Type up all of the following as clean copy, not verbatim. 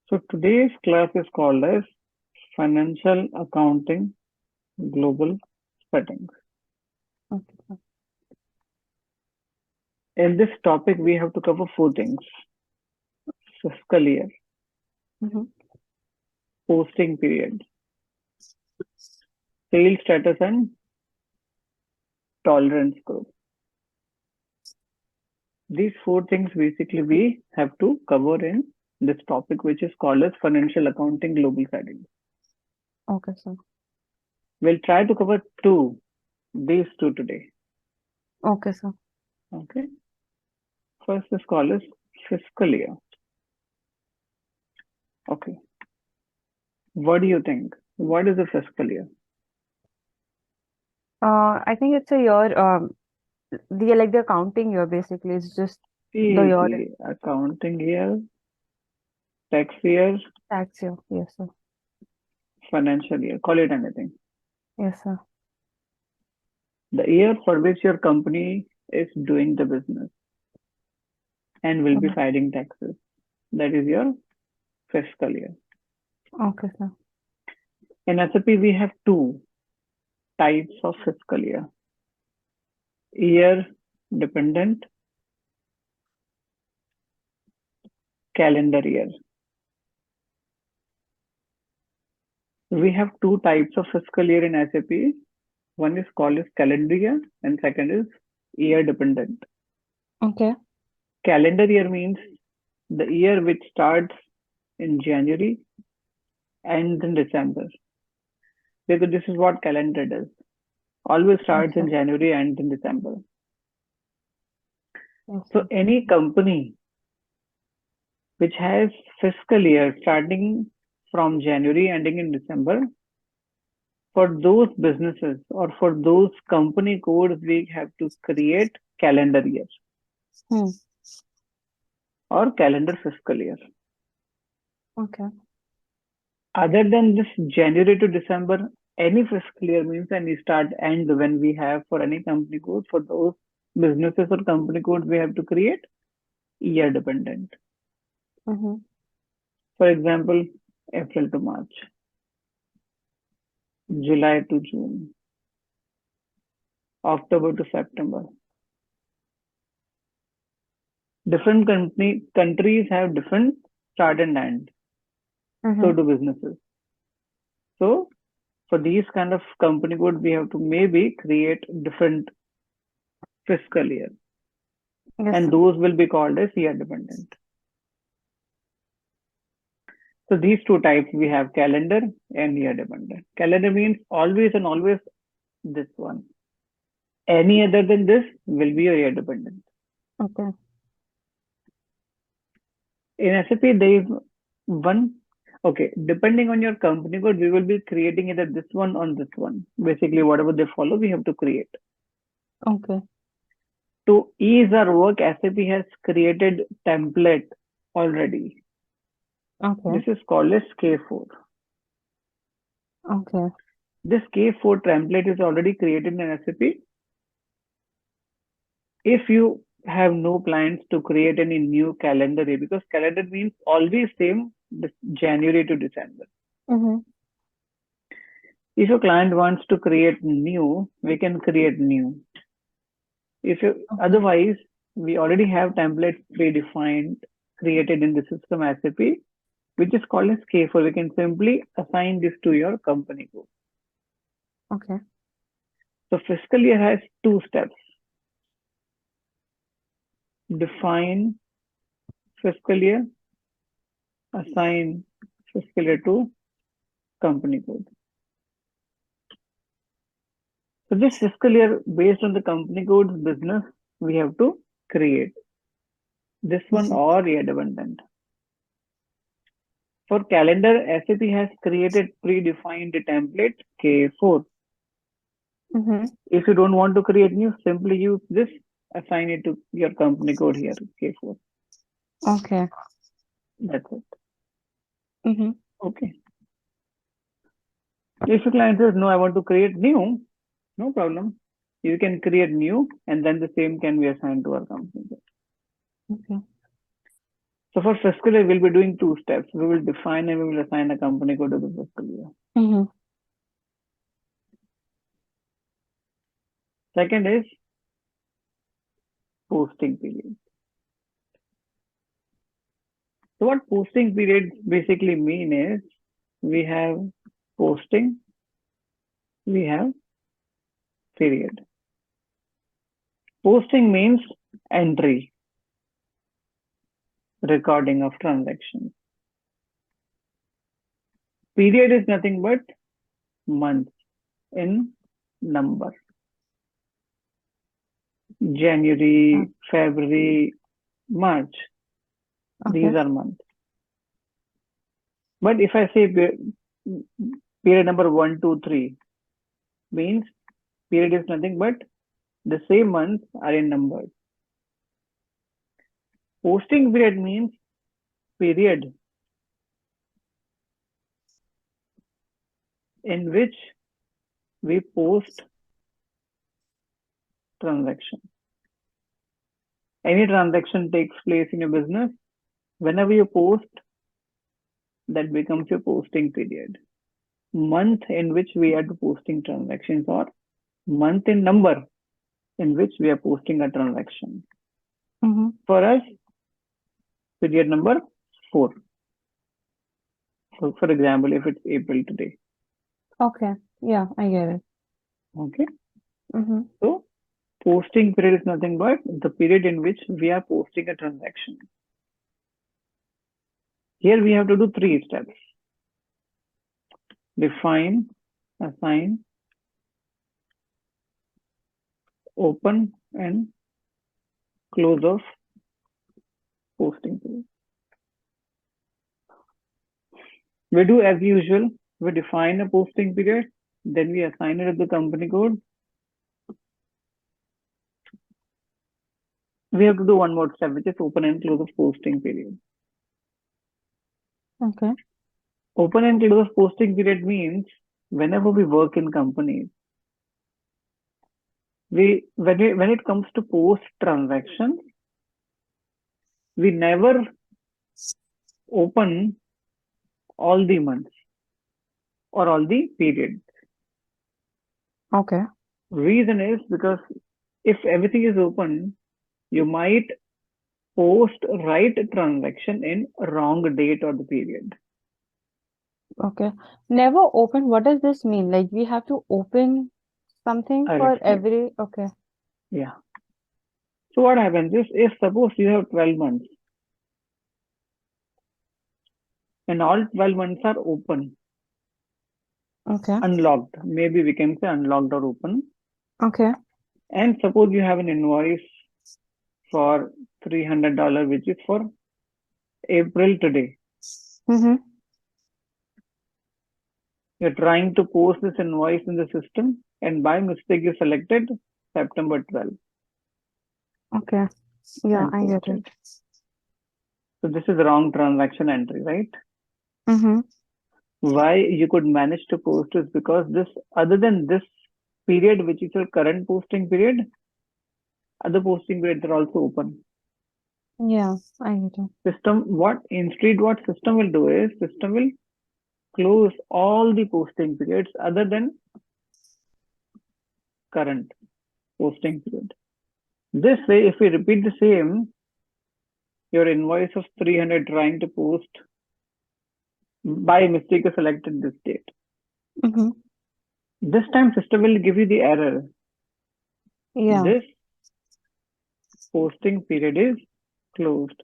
So today's class is called as Financial Accounting Global Settings. Okay. In this topic, we have to cover four things: fiscal year, Mm-hmm. posting period, sales status, and tolerance group. These four things basically we have to cover in this topic, which is called as Financial Accounting Global Settings. Okay, sir. We'll try to cover these two today. Okay, sir. Okay. First is called as fiscal year. Okay. What do you think? What is a fiscal year? I think it's a year, the accounting year basically is just the year in Easy. Accounting year, tax year, tax year. Yes, sir. financial year. Call it anything. Yes, sir. The year for which your company is doing the business and will be Mhm. filing taxes. That is your fiscal year. Okay, sir. In SAP, we have two types of fiscal year: year dependent, calendar year. We have two types of fiscal year in SAP. One is called as calendar year, and second is year dependent. Okay. Calendar year means the year which starts in January and in December. Because this is what calendar does. Always Yes, starts sir. in January and in December. Yes, So sir. any company which has fiscal year starting from January ending in December, for those businesses or for those company codes, we have to create calendar year Hmm. or calendar fiscal year. Okay. Other than this January to December, any fiscal year means any start end when we have for any company code, for those businesses or company codes, we have to create year dependent. Mm-hmm. For example, April to March, July to June, October to September. Different countries have different start and end. So Mm-hmm. do businesses. So for these kind of company code, we have to maybe create different fiscal year, Yes, and sir. those will be called as year dependent. So these two types we have: calendar and year dependent. Calendar means always and always this one. Any other than this will be a year dependent. Okay. In SAP, there is one. Okay, depending on your company code, we will be creating either this one or this one. Basically, whatever they follow, we have to create. Okay. To ease our work, SAP has created template already. Okay. This is called as K4. Okay. This K4 template is already created in SAP. If you have no plans to create any new calendar year, because calendar means always same January to December. Mm-hmm. If your client wants to create new, we can create new. If you Okay. otherwise, we already have templates predefined created in the system SAP, which is called as K4. We can simply assign this to your company code. Okay. So fiscal year has two steps: define fiscal year, assign fiscal year to company code. So this fiscal year, based on the company code's business, we have to create this one Mm-hmm. or year dependent. For calendar, SAP has created predefined template K4. Mm-hmm. If you don't want to create new, simply use this, assign it to your company code here, K4. Okay. That's it. Mm-hmm. Okay. If your client says, no, I want to create new, no problem. You can create new and then the same can be assigned to our company code. Okay. So for fiscal year, we'll be doing two steps. We will define and we will assign a company code to the fiscal year. Mm-hmm. Second is posting period. So what posting periods basically mean is we have posting, we have period. Posting means entry, recording of transactions. Period is nothing but months in number. January, February, March. Okay. These are months. But if I say period number 1, 2, 3, means period is nothing but the same months are in numbers. Posting period means period in which we post transaction. Any transaction takes place in your business, whenever you post, that becomes your posting period. Month in which we are posting transactions, or month in number in which we are posting a transaction. Mm-hmm. For us, period number 4. So for example, if it's April today. Okay. Yeah, I get it. Okay. Mm-hmm. So posting period is nothing but the period in which we are posting a transaction. Here we have to do 3 steps. Define, assign, open and close of posting period. We do as usual. We define a posting period, then we assign it at the company code. We have to do one more step, which is open and close of posting period. Okay. Open and close of posting period means whenever we work in companies, when it comes to post transactions, we never open all the months or all the periods. Okay. Reason is because if everything is open, you might post right transaction in wrong date or the period. Okay. Never open. What does this mean? Like we have to open something I'll for explain. every. Okay. Yeah. So what happens is, if suppose you have 12 months and all 12 months are open, Okay. unlocked, maybe we can say unlocked or open, Okay. and suppose you have an invoice for $300, which is for April today. Mm-hmm. You're trying to post this invoice in the system, and by mistake you selected September 12th Okay. Yeah, and I get posted. it. So this is wrong transaction entry, right? Mm-hmm. Why you could manage to post is because this, other than this period, which is your current posting period, other posting periods are also open. Yeah, I get it. System, what system will do is, system will close all the posting periods other than current posting period. This way, if we repeat the same, your invoice of 300 trying to post, by mistake you selected this date. Mm-hmm. This time system will give you the error. Yeah. This posting period is closed.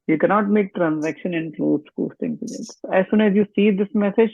You cannot make transaction in closed posting periods. As soon as you see this message,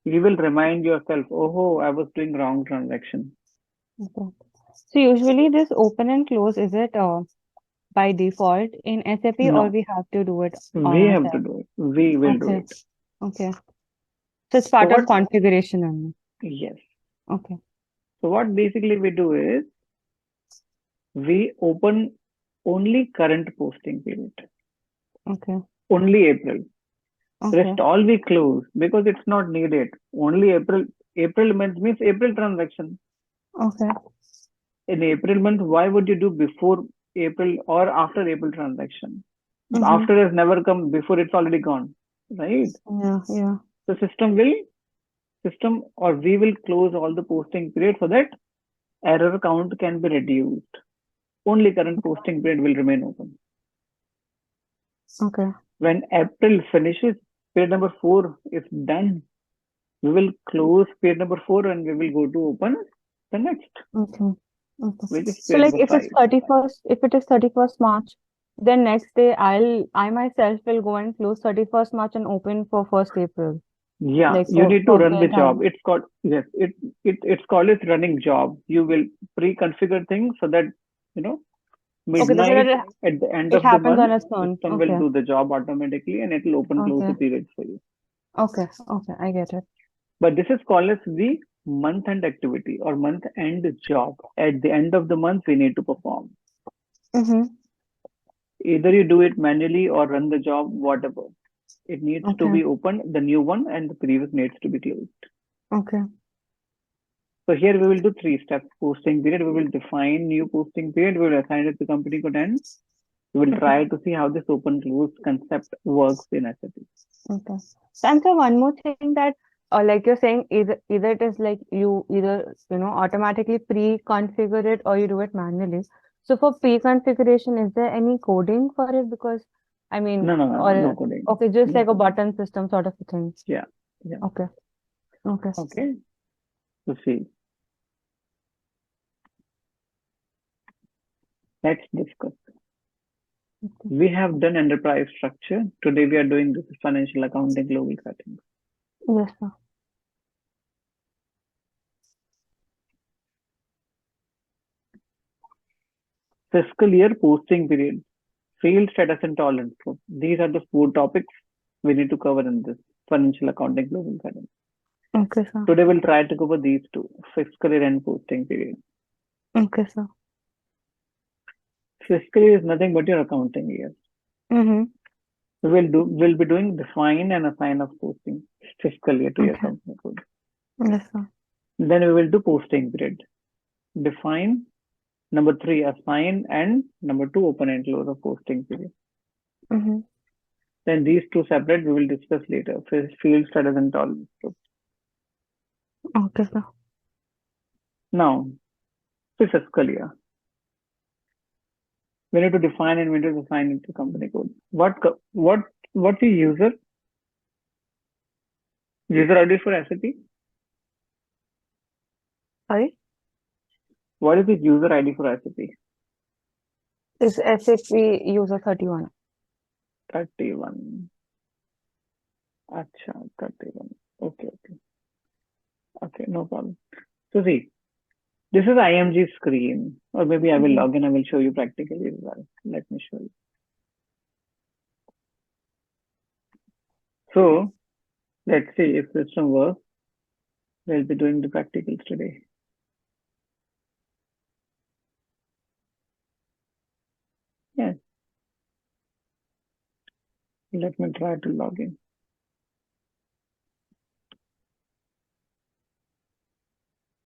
you will remind yourself, oh, I was doing wrong transaction. Okay. So usually this open and close, is it by default in SAP or No, we have to do it on we our have to side? do it. We will do Okay. it. Okay. So it's So part of what? configuration only. Yes. Okay. So what basically we do is, we open only current posting period, Okay. only April. Okay. Rest all we close because it's not needed. Only April. April month means April transaction. Okay. In April month, why would you do before April or after April transaction? Mm-hmm. After has never come, before it's already gone, right? Yeah, yeah. So system or we will close all the posting period so that error count can be reduced. Only current posting period will remain open. Okay. When April finishes, period number 4 is done. We will close period number 4 and we will go to open the next, Okay. Okay. which is So period like number if it's 5. 31st, if it is 31st March, then next day I myself will go and close 31st March and open for 1st April. Yeah, Like you need to for the run the entire. job. It's called, yes, it's called as running job. You will pre-configure things so that, you know, Okay, so that midnight at the end it of the happens month, on its own. system will Okay. do the job automatically and it will open close the Okay. periods for you. Okay. Okay. I get it. But this is called as the month end activity or month end job. At the end of the month, we need to perform. Mm-hmm. Either you do it manually or run the job, whatever. It needs to Okay. be open, the new one, and the previous needs to be closed. Okay. So here we will do 3 steps. Posting period, we will define new posting period, we will assign it to company code, and we will Okay. try to see how this open close concept works in SAP. Okay. So answer one more thing that like you're saying either it is like you either automatically pre-configure it or you do it manually. So for pre-configuration, is there any coding for it? Because I mean, No or coding. okay, just No like a coding. button system sort of a thing. Yeah, yeah. Okay. Okay. Okay. So see, let's discuss. Okay. We have done enterprise structure. Today we are doing this financial accounting global settings. Yes, sir. Fiscal year posting period, field status and tolerance. So these are the 4 topics we need to cover in this financial accounting global settings. Okay, sir. Today we'll try to cover these 2, fiscal year and posting period. Okay, sir. Fiscal year is nothing but your accounting year. Mm-hmm. We'll be doing define and assign of posting fiscal year to your Okay. company code. Yes, sir. Then we will do posting period. Define, number 3 assign, and number 2 open and close of posting period. Mm-hmm. Then these 2 separate we will discuss later. Field status and tolerance. Okay, sir. Now, the fiscal year. We need to define and we need to assign it to company code. What's the user ID for SAP? Sorry? What is the user ID for SAP? Is SAP user 31. 31. Acha, 31. Okay. Okay, no problem. So see, this is IMG screen, or maybe I will Mm-hmm. log in. I will show you practically as well. Let me show you. So let's see if system works. We'll be doing the practicals today. Yes. Let me try to log in.